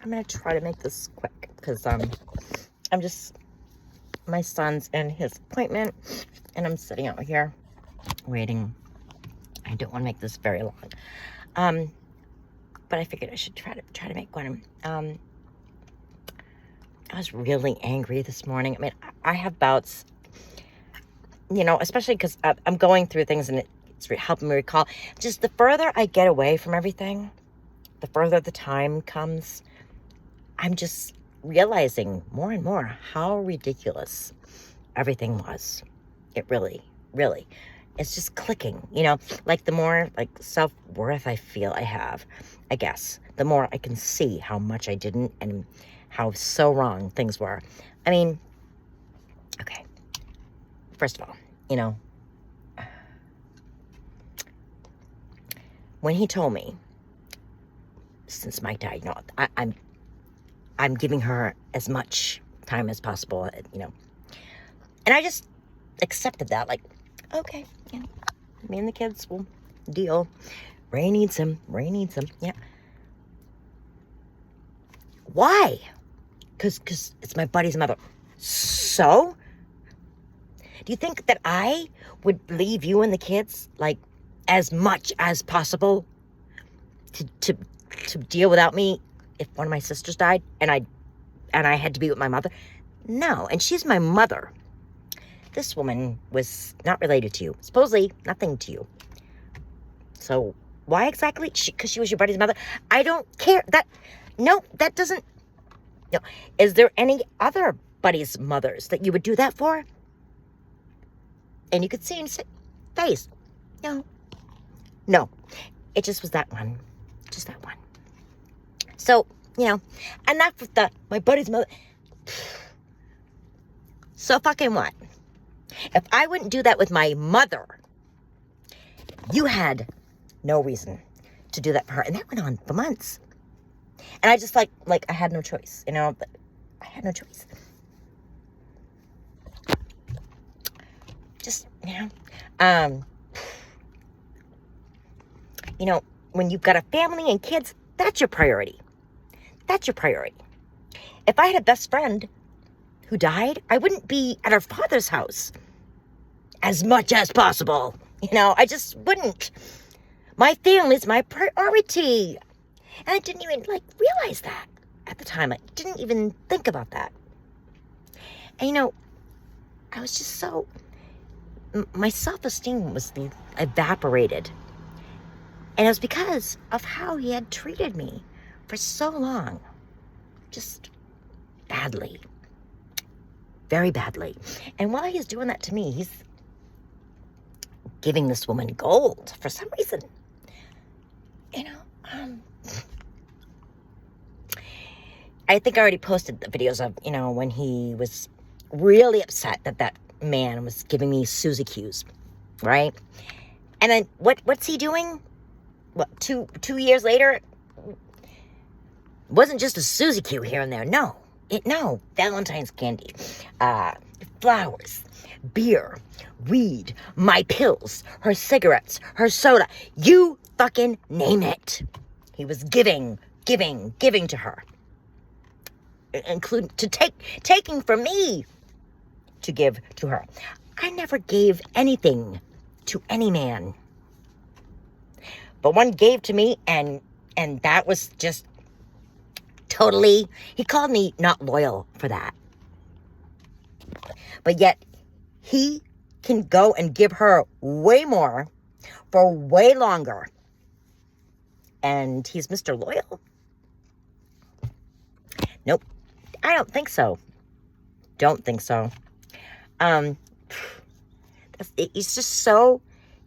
I'm going to try to make this quick because my son's in his appointment and I'm sitting out here waiting. I don't want to make this very long. But I figured I should try to make one. I was really angry this morning. I mean, I have bouts, especially because I'm going through things and it's helping me recall. Just the further I get away from everything, the further the time comes, I'm just realizing more and more how ridiculous everything was. It really, really, it's just clicking, like the more self-worth I feel I have, I guess, the more I can see how much I didn't and how so wrong things were. I mean, okay, first of all, when he told me, since Mike died, I'm giving her as much time as possible, and I just accepted that, like, okay, me and the kids will deal. Ray needs him, yeah. Why? Because it's my buddy's mother. So? Do you think that I would leave you and the kids, like, as much as possible to deal without me if one of my sisters died and I had to be with my mother? No, and she's my mother. This woman was not related to you. Supposedly nothing to you. So why exactly? Because she was your buddy's mother? I don't care. That doesn't... No. Is there any other buddy's mothers that you would do that for? And you could see in his face. No. It just was that one. Just that one. So, enough with my buddy's mother. So fucking what? If I wouldn't do that with my mother, you had no reason to do that for her. And that went on for months. And I just like I had no choice, but I had no choice. Just, when you've got a family and kids, that's your priority. That's your priority. If I had a best friend who died, I wouldn't be at her father's house as much as possible. I just wouldn't. My family's my priority. And I didn't even, realize that at the time. I didn't even think about that. And, I was just so... My self-esteem was evaporated. And it was because of how he had treated me for so long. Just badly. Very badly. And while he's doing that to me, he's giving this woman gold for some reason. I think I already posted the videos of, when he was really upset that man was giving me Susie cues, right? And then what's he doing? What, two years later? Wasn't just a Susie cue here and there. No, Valentine's candy, flowers, beer, weed, my pills, her cigarettes, her soda. You fucking name it. He was giving to her. Including taking from me to give to her. I never gave anything to any man. But one gave to me and that was just totally, he called me not loyal for that. But yet he can go and give her way more for way longer. And he's Mr. Loyal? Nope. I don't think so. Don't think so. It's just so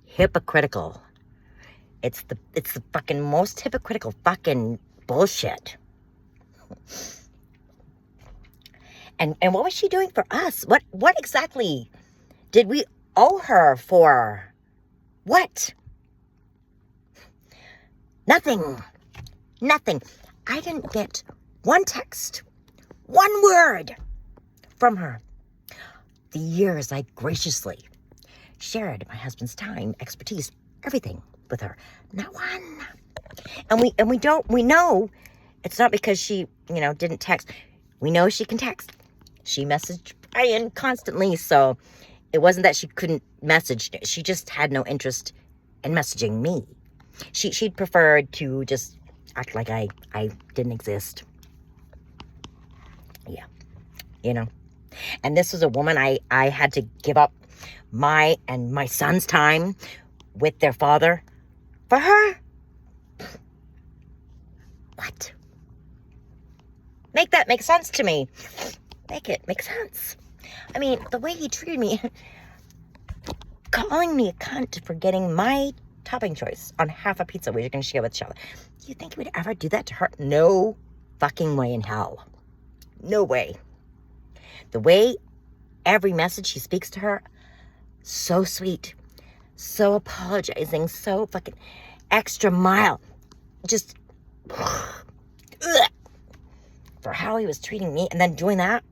hypocritical. It's the fucking most hypocritical fucking bullshit. And what was she doing for us? What exactly did we owe her for? What? Nothing. I didn't get one text, one word from her. The years I graciously shared my husband's time, expertise, everything with her. Not one. And we know It's not because she, didn't text. We know she can text. She messaged Brian constantly, so it wasn't that she couldn't message. She just had no interest in messaging me. She'd preferred to just act like I didn't exist. Yeah, And this was a woman I had to give up my and my son's time with their father for her. What? Make that make sense to me. Make it make sense. I mean, the way he treated me, calling me a cunt for getting my topping choice on half a pizza we were going to share with each other. Do you think he would ever do that to her? No fucking way in hell. No way. The way every message he speaks to her, so sweet, so apologizing, so fucking extra mile. Just for how he was treating me and then doing that.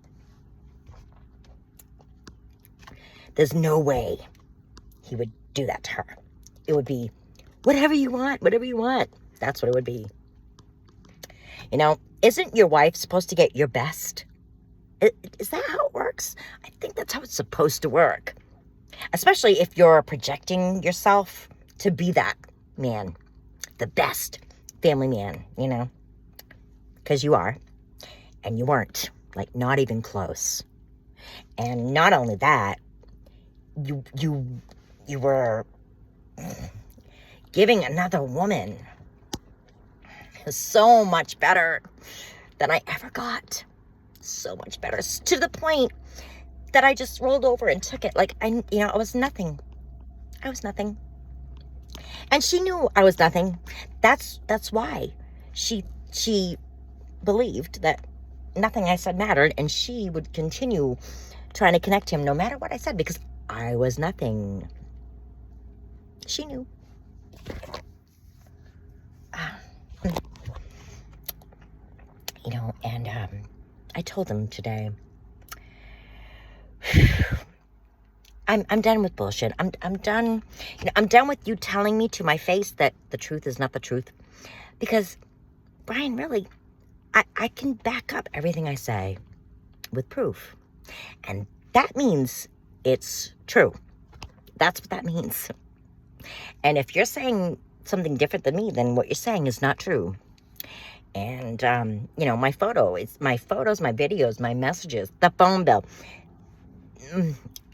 There's no way he would do that to her. It would be whatever you want. That's what it would be. Isn't your wife supposed to get your best? Is that how it works? I think that's how it's supposed to work. Especially if you're projecting yourself to be that man. The best family man, Because you are. And you weren't. Like, not even close. And not only that, you were giving another woman so much better than I ever got. So much better. To the point that I just rolled over and took it. Like, I was nothing. I was nothing. And she knew I was nothing. That's why she believed that nothing I said mattered, and she would continue trying to connect him no matter what I said, because I was nothing. She knew. And I told him today, I'm done with bullshit. I'm done. I'm done with you telling me to my face that the truth is not the truth. Because, Brian, really, I can back up everything I say with proof. And that means it's true. That's what that means. And if you're saying something different than me, then what you're saying is not true. And, my photos, my videos, my messages, the phone bill.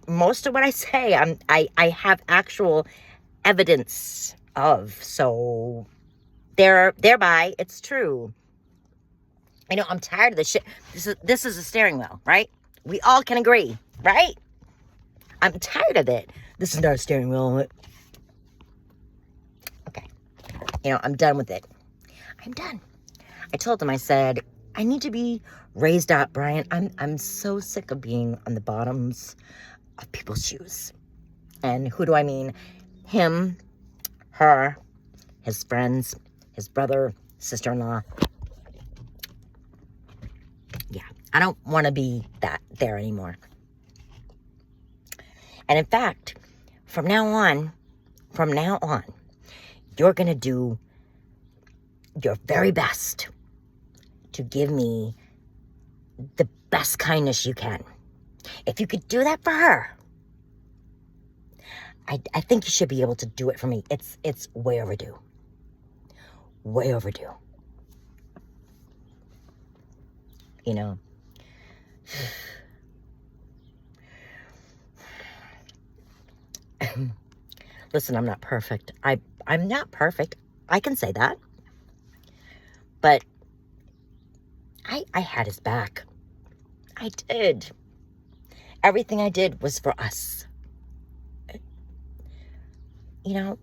Most of what I say, I have actual evidence of. So, thereby, it's true. I'm tired of this shit. This is a steering wheel, right? We all can agree, right? I'm tired of it. This is not a steering wheel. Okay. I'm done with it. I'm done. I told him, I said, I need to be raised up, Brian. I'm so sick of being on the bottoms of people's shoes. And who do I mean? Him, her, his friends, his brother, sister-in-law. Yeah, I don't want to be there anymore. And in fact, from now on, you're going to do your very best to give me the best kindness you can. If you could do that for her, I think you should be able to do it for me. It's way overdue. Way overdue. Listen, I'm not perfect. I'm not perfect. I can say that. But I had his back. I did. Everything I did was for us. I'm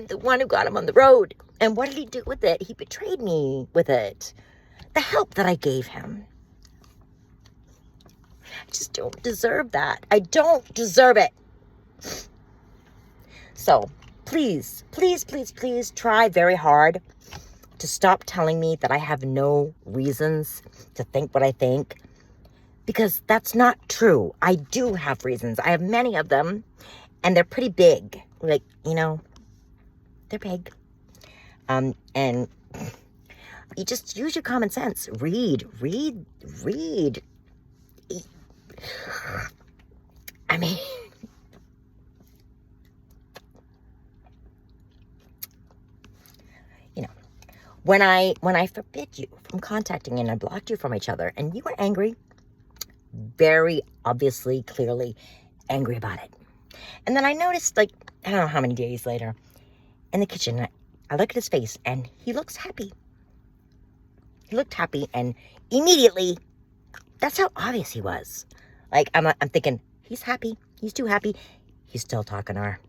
the one who got him on the road. And what did he do with it? He betrayed me with it. The help that I gave him. I just don't deserve that. I don't deserve it. So, please, please, please, please try very hard to stop telling me that I have no reasons to think what I think. Because that's not true. I do have reasons. I have many of them. And they're pretty big. Like, they're big. And You just use your common sense. Read. I mean, you know, when I forbid you from contacting and I blocked you from each other and you were angry, very obviously, clearly angry about it. And then I noticed, like, I don't know how many days later, in the kitchen, I look at his face and he looks happy. He looked happy, and immediately, that's how obvious he was. Like, I'm thinking, he's happy. He's too happy. He's still talking to her.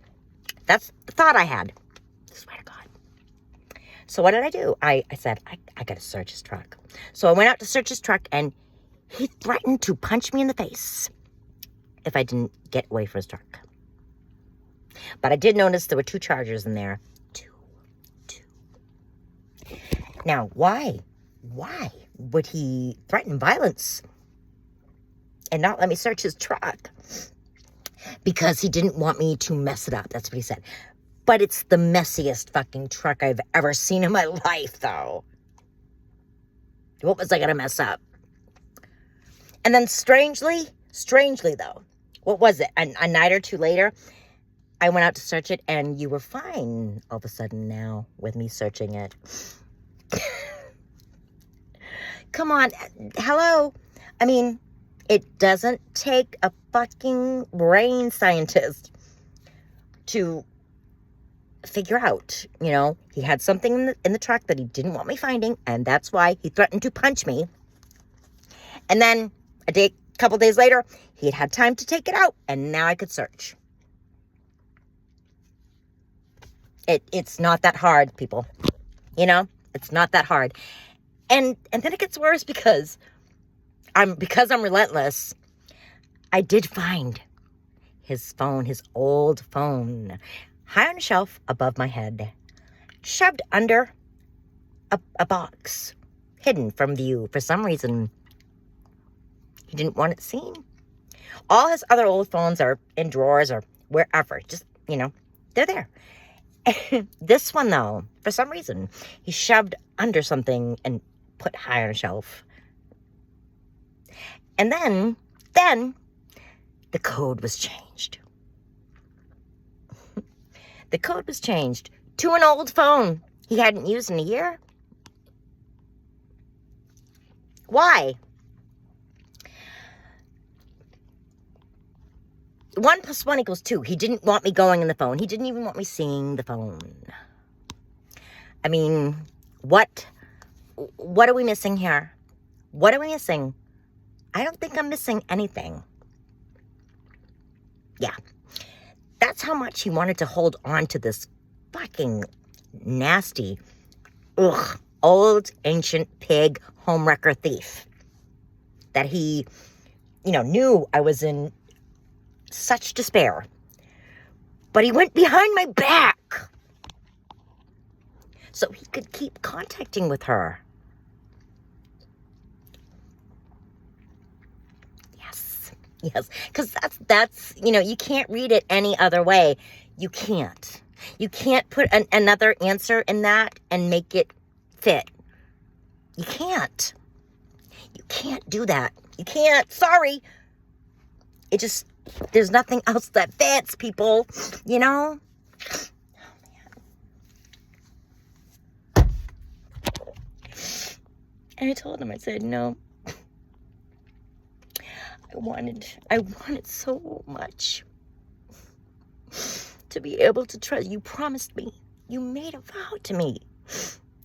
That's the thought I had. I swear to God. So what did I do? I said, I got to search his truck. So I went out to search his truck, and he threatened to punch me in the face if I didn't get away from his truck. But I did notice there were 2 chargers in there. Two. Now, why? Why would he threaten violence and not let me search his truck? Because he didn't want me to mess it up. That's what he said. But it's the messiest fucking truck I've ever seen in my life, though. What was I going to mess up? And then strangely, though, what was it? A night or 2 later, I went out to search it, and you were fine all of a sudden now with me searching it. Come on. Hello. I mean, it doesn't take a fucking brain scientist to figure out, he had something in the truck that he didn't want me finding, and that's why he threatened to punch me. And then a couple days later, he had time to take it out, and now I could search. It's not that hard, people. It's not that hard. And then it gets worse because I'm relentless. I did find his phone, his old phone, high on a shelf above my head, shoved under a box, hidden from view. For some reason, he didn't want it seen. All his other old phones are in drawers or wherever. Just, they're there. This one, though, for some reason, he shoved under something and put high on a shelf. And then the code was changed. The code was changed to an old phone he hadn't used in a year. Why? 1 + 1 = 2. He didn't want me going in the phone. He didn't even want me seeing the phone. I mean, what are we missing here? What are we missing? I don't think I'm missing anything. Yeah. That's how much he wanted to hold on to this fucking nasty, old, ancient pig homewrecker thief. That he, knew I was in such despair. But he went behind my back so he could keep contacting with her. Yes, because that's you can't read it any other way. You can't put another answer in that and make it fit. You can't do that. You can't. Sorry. There's nothing else that fits, people. Oh, man. And I told him, I said, no. I wanted so much to be able to trust. You promised me. You made a vow to me.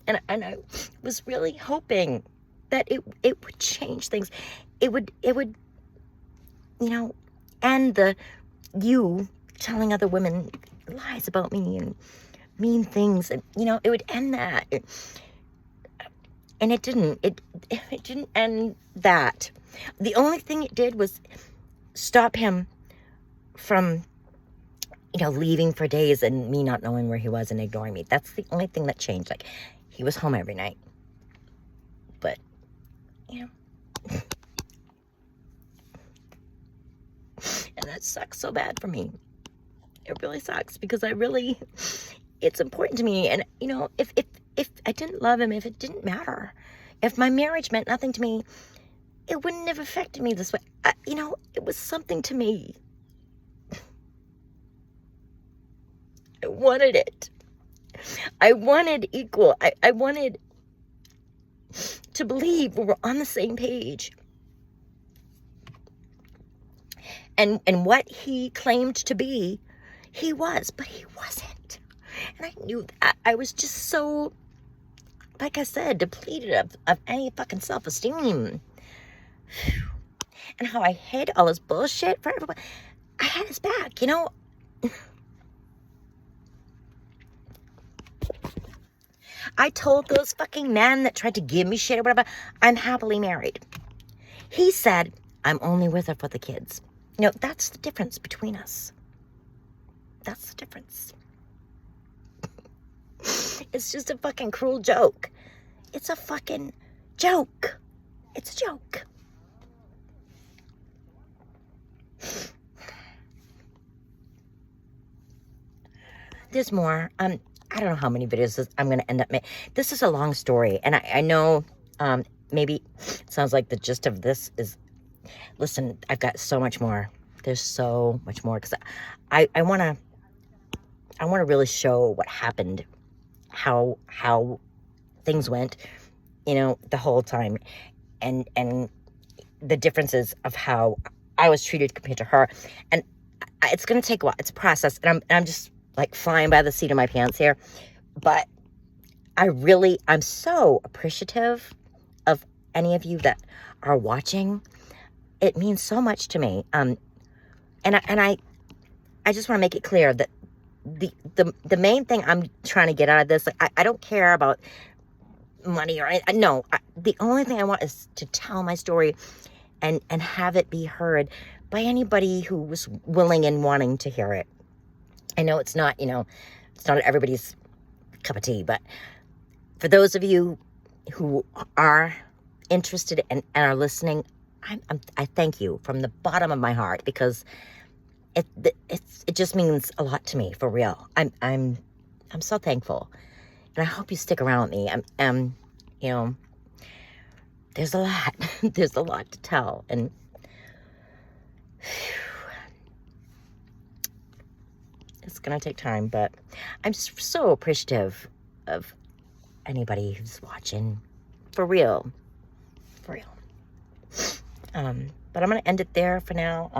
And I was really hoping that it would change things. It would end you telling other women lies about me and mean things. And, it would end that. And it didn't. It didn't end that. The only thing it did was stop him from, leaving for days and me not knowing where he was and ignoring me. That's the only thing that changed. Like, he was home every night. But, and that sucks so bad for me. It really sucks because it's important to me. And, if I didn't love him, if it didn't matter, if my marriage meant nothing to me, it wouldn't have affected me this way. It was something to me. I wanted it. I wanted equal. I wanted to believe we were on the same page. And what he claimed to be, he was, but he wasn't. And I knew that. I was just so, like I said, depleted of any fucking self-esteem. And how I hid all this bullshit for everybody. I had his back, I told those fucking men that tried to give me shit or whatever, I'm happily married. He said, I'm only with her for the kids. That's the difference between us. That's the difference. It's just a fucking cruel joke. It's a fucking joke. It's a joke. There's more. I don't know how many videos I'm going to end up making. This is a long story, and I know maybe it sounds like the gist of this is, listen, I've got so much more. There's so much more, because I want to really show what happened, how things went, the whole time, and the differences of how I was treated compared to her. And it's going to take a while. It's a process, and I'm just like flying by the seat of my pants here. But I'm so appreciative of any of you that are watching. It means so much to me. And I just want to make it clear that the main thing I'm trying to get out of this, like, I don't care about money or anything. No, the only thing I want is to tell my story and have it be heard by anybody who was willing and wanting to hear it. I know it's not, it's not everybody's cup of tea, but for those of you who are interested and are listening, I thank you from the bottom of my heart, because it just means a lot to me, for real. I'm so thankful, and I hope you stick around with me. There's a lot, there's a lot to tell, and it's gonna take time, but I'm just so appreciative of anybody who's watching, for real, for real. But I'm gonna end it there for now.